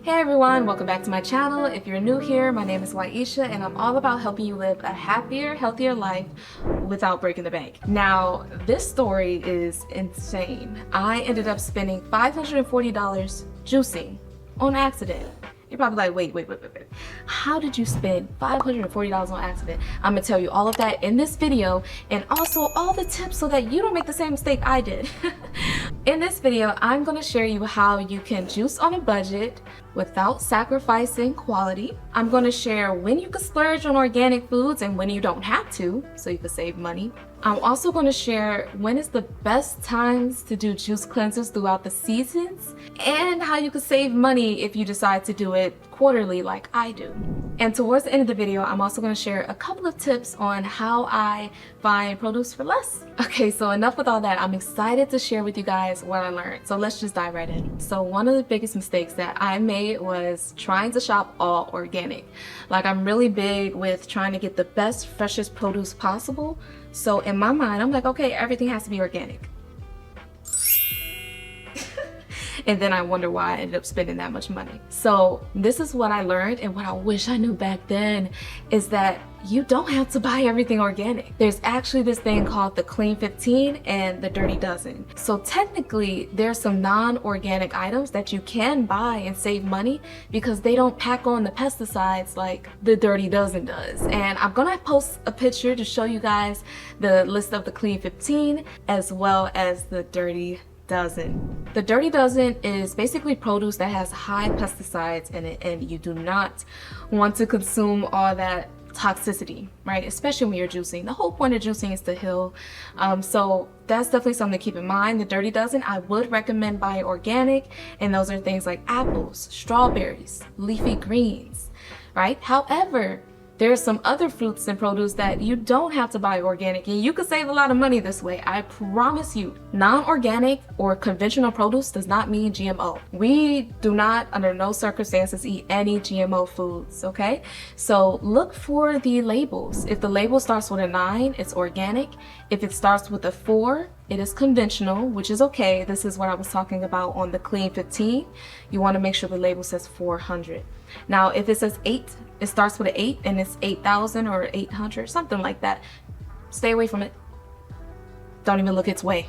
Hey everyone, welcome back to my channel. If you're new here, my name is Waisha and I'm all about helping you live a happier, healthier life without breaking the bank. Now, this story is insane. I ended up spending $540 juicing on accident. You're probably like, wait. How did you spend $540 on accident? I'm gonna tell you all of that in this video and also all the tips so that you don't make the same mistake I did. In this video, I'm gonna share you how you can juice on a budget without sacrificing quality. I'm gonna share when you can splurge on organic foods and when you don't have to, so you can save money. I'm also gonna share when is the best times to do juice cleanses throughout the seasons and how you can save money if you decide to do it quarterly like I do. And towards the end of the video, I'm also going to share a couple of tips on how I find produce for less. Okay, so enough with all that. I'm excited to share with you guys what I learned. So let's just dive right in. So one of the biggest mistakes that I made was trying to shop all organic. Like, I'm really big with trying to get the best, freshest produce possible. So in my mind, I'm like, okay, everything has to be organic. And then I wonder why I ended up spending that much money. So this is what I learned, and what I wish I knew back then is that you don't have to buy everything organic. There's actually this thing called the Clean 15 and the Dirty Dozen. So technically there's some non-organic items that you can buy and save money because they don't pack on the pesticides like the Dirty Dozen does. And I'm gonna post a picture to show you guys the list of the Clean 15 as well as the Dirty Dozen. The Dirty Dozen is basically produce that has high pesticides in it, and you do not want to consume all that toxicity, right? Especially when you're juicing. The whole point of juicing is to heal. So that's definitely something to keep in mind. The Dirty Dozen, I would recommend buying organic, and those are things like apples, strawberries, leafy greens, right? However, there's some other fruits and produce that you don't have to buy organic, and you could save a lot of money this way. I promise you. Non-organic or conventional produce does not mean GMO. We do not, under no circumstances, eat any GMO foods, okay? So look for the labels. If the label starts with a 9, it's organic. If it starts with a 4, it is conventional, which is okay. This is what I was talking about on the Clean 15. You want to make sure the label says 400. Now, if it says 8, it starts with an 8 and it's 8,000 or 800, something like that. Stay away from it. Don't even look its way.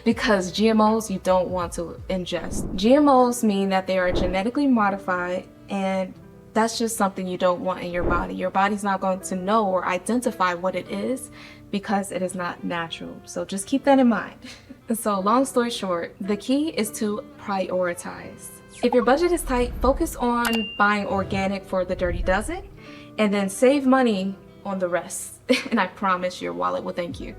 Because GMOs you don't want to ingest. GMOs mean that they are genetically modified, and that's just something you don't want in your body. Your body's not going to know or identify what it is because it is not natural. So just keep that in mind. So long story short, the key is to prioritize. If your budget is tight, focus on buying organic for the Dirty Dozen and then save money on the rest. And I promise your wallet will thank you.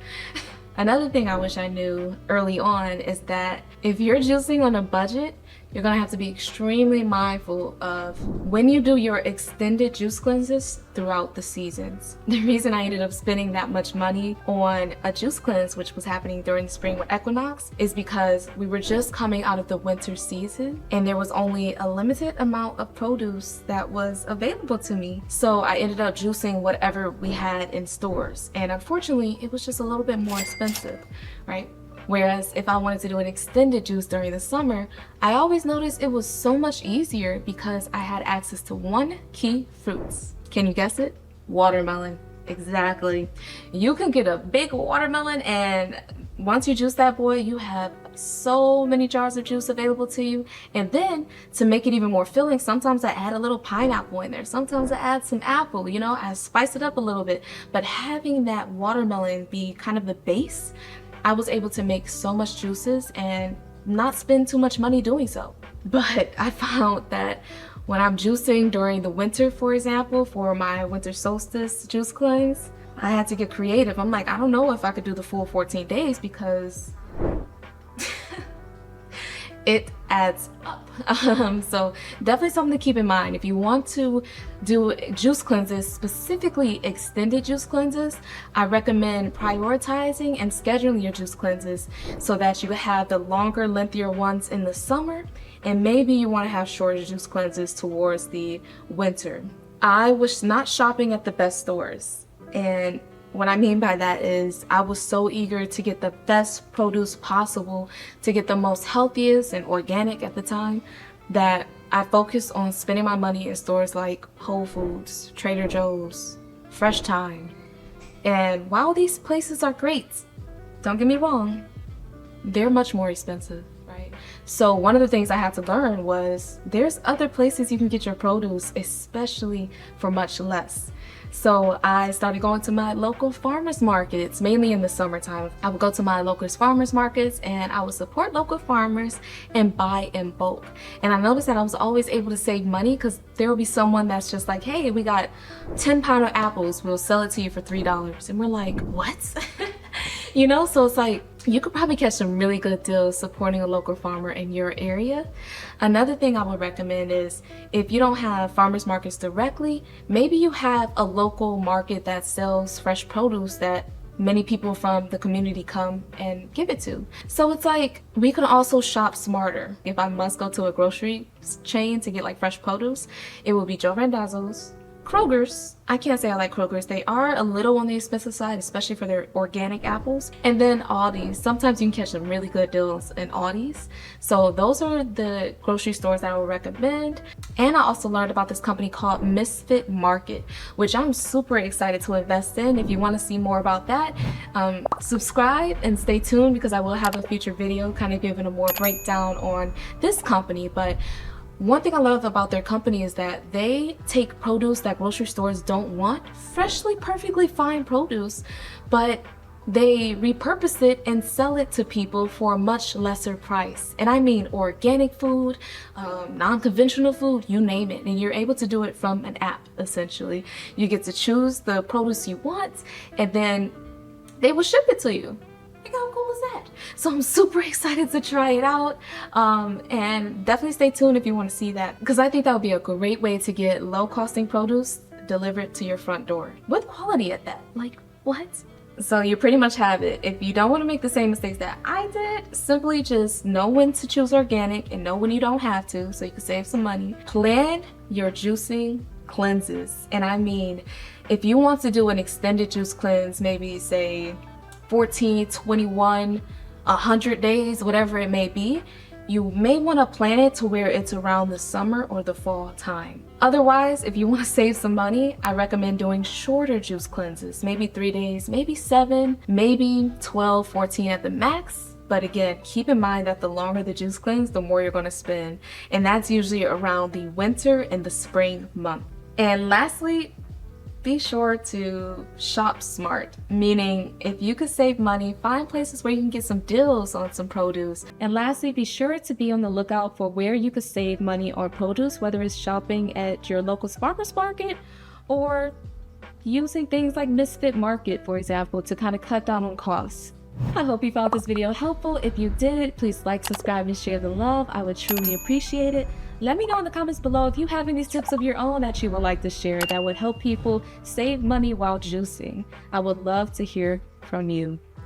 Another thing I wish I knew early on is that if you're juicing on a budget, you're gonna have to be extremely mindful of when you do your extended juice cleanses throughout the seasons. The reason I ended up spending that much money on a juice cleanse, which was happening during the spring equinox, is because we were just coming out of the winter season and there was only a limited amount of produce that was available to me. So I ended up juicing whatever we had in stores. And unfortunately, it was just a little bit more expensive, right? Whereas if I wanted to do an extended juice during the summer, I always noticed it was so much easier because I had access to one key fruits. Can you guess it? Watermelon. Exactly. You can get a big watermelon, and once you juice that boy, you have so many jars of juice available to you. And then to make it even more filling, sometimes I add a little pineapple in there. Sometimes I add some apple, you know, I spice it up a little bit. But having that watermelon be kind of the base, I was able to make so much juices and not spend too much money doing so. But I found that when I'm juicing during the winter, for example, for my winter solstice juice cleanse, I had to get creative. I'm like, I don't know if I could do the full 14 days because it adds up. So definitely something to keep in mind. If you want to do juice cleanses, specifically extended juice cleanses, I recommend prioritizing and scheduling your juice cleanses so that you have the longer, lengthier ones in the summer, and maybe you want to have shorter juice cleanses towards the winter. I was not shopping at the best stores, and what I mean by that is I was so eager to get the best produce possible, to get the most healthiest and organic at the time, that I focus on spending my money in stores like Whole Foods, Trader Joe's, Fresh Time. And while these places are great, don't get me wrong, they're much more expensive, right? So one of the things I had to learn was there's other places you can get your produce, especially for much less. So I started going to my local farmers markets, mainly in the summertime. I would go to my local farmers markets and I would support local farmers and buy in bulk. And I noticed that I was always able to save money because there will be someone that's just like, hey, we got 10 pounds of apples, we'll sell it to you for $3. And we're like, what? You know, so it's like, you could probably catch some really good deals supporting a local farmer in your area. Another thing I would recommend is if you don't have farmers markets directly, maybe you have a local market that sells fresh produce that many people from the community come and give it to. So it's like, we can also shop smarter. If I must go to a grocery chain to get like fresh produce, it will be Joe Randazzo's, Kroger's. I can't say I like Kroger's. They are a little on the expensive side, especially for their organic apples. And then Aldi's. Sometimes you can catch some really good deals in Aldi's. So those are the grocery stores that I would recommend. And I also learned about this company called Misfit Market, which I'm super excited to invest in. If you want to see more about that, subscribe and stay tuned because I will have a future video kind of giving a more breakdown on this company. But one thing I love about their company is that they take produce that grocery stores don't want, freshly, perfectly fine produce, but they repurpose it and sell it to people for a much lesser price. And I mean organic food, non-conventional food, you name it. And you're able to do it from an app, essentially. You get to choose the produce you want, and then they will ship it to you. How cool is that? So I'm super excited to try it out, and definitely stay tuned if you want to see that, because I think that would be a great way to get low costing produce delivered to your front door with quality at that. Like, what? So you pretty much have it. If you don't want to make the same mistakes that I did, simply just know when to choose organic and know when you don't have to, so you can save some money. Plan your juicing cleanses. And I mean, if you want to do an extended juice cleanse, maybe say 14, 21, 100 days, whatever it may be, you may want to plan it to where it's around the summer or the fall time. Otherwise, if you want to save some money, I recommend doing shorter juice cleanses, maybe 3 days, maybe 7, maybe 12, 14 at the max. But again, keep in mind that the longer the juice cleanse, the more you're going to spend. And that's usually around the winter and the spring month. And lastly, be sure to shop smart, meaning if you could save money, find places where you can get some deals on some produce. And lastly, be sure to be on the lookout for where you could save money on produce, whether it's shopping at your local farmers market or using things like Misfit Market, for example, to kind of cut down on costs. I hope you found this video helpful. If you did, please like, subscribe, and share the love. I would truly appreciate it. Let me know in the comments below if you have any tips of your own that you would like to share that would help people save money while juicing. I would love to hear from you.